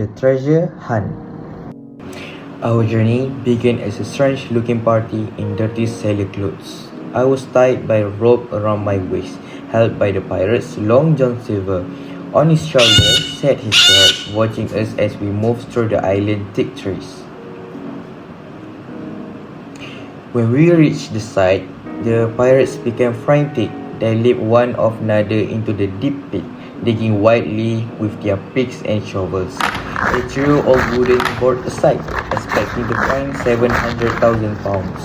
the treasure hunt. Our journey began as a strange-looking party in dirty sailor clothes. I was tied by a rope around my waist, held by the pirate's Long John Silver. On his shoulder sat his guard, watching us as we moved through the island's thick trees. When we reached the site, the pirates became frantic. They leaped one after another into the deep pit, digging wildly with their picks and shovels. They threw all wooden board aside, expecting to find 700,000 pounds.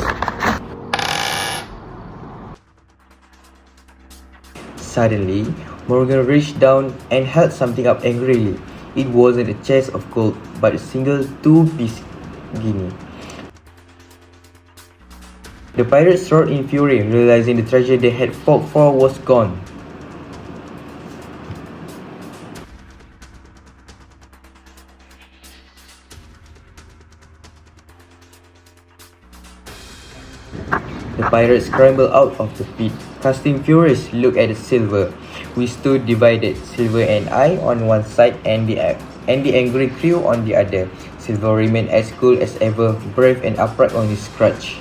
Suddenly, Morgan reached down and held something up angrily. It wasn't a chest of gold, but a single 2-piece guinea. The pirates roared in fury, realizing the treasure they had fought for was gone. The pirates scrambled out of the pit, casting furious look at the Silver. We stood divided, Silver and I on one side and the angry crew on the other. Silver remained as cool as ever, brave and upright on his crutch.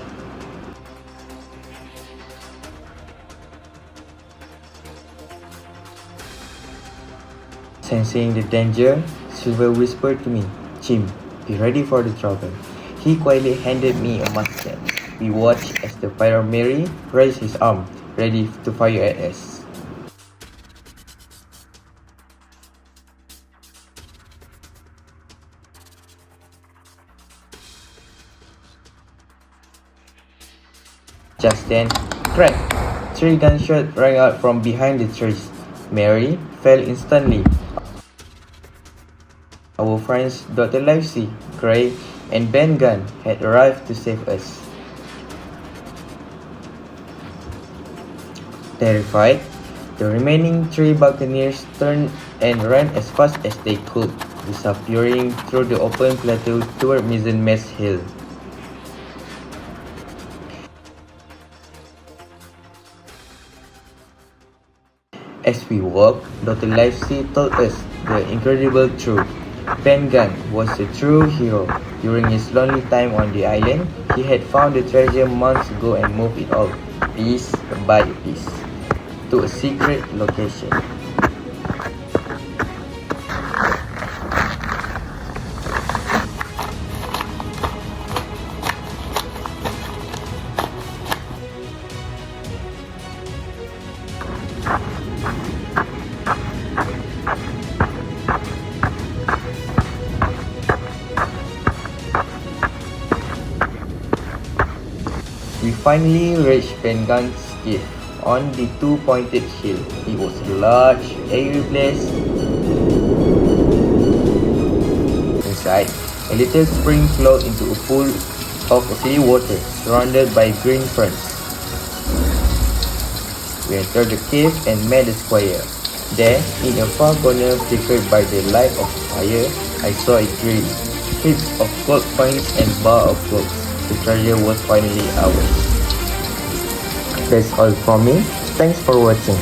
Sensing the danger, Silver whispered to me, "Jim, be ready for the trouble." He quietly handed me a musket. We watched as the pirate Mary raised his arm, ready to fire at us. Just then, crack! 3 gunshots rang out from behind the trees. Mary fell instantly. Our friends Dr. Livesey, Gray, and Ben Gunn had arrived to save us. Terrified, the remaining 3 buccaneers turned and ran as fast as they could, disappearing through the open plateau toward Mizzenmast Hill. As we walked, Dr. Livesey told us the incredible truth. Ben Gunn was a true hero. During his lonely time on the island, he had found the treasure months ago and moved it all, piece by piece, to a secret location. We finally reached Ben Gunn's cave on the 2-pointed hill. It was a large, airy place. Inside, a little spring flowed into a pool of clear water, surrounded by green ferns. We entered the cave and met the squire. There, in a far corner flickered by the light of fire, I saw a drill, heaps of gold coins and bar of gold. The treasure was finally ours. That's all from me. Thanks for watching.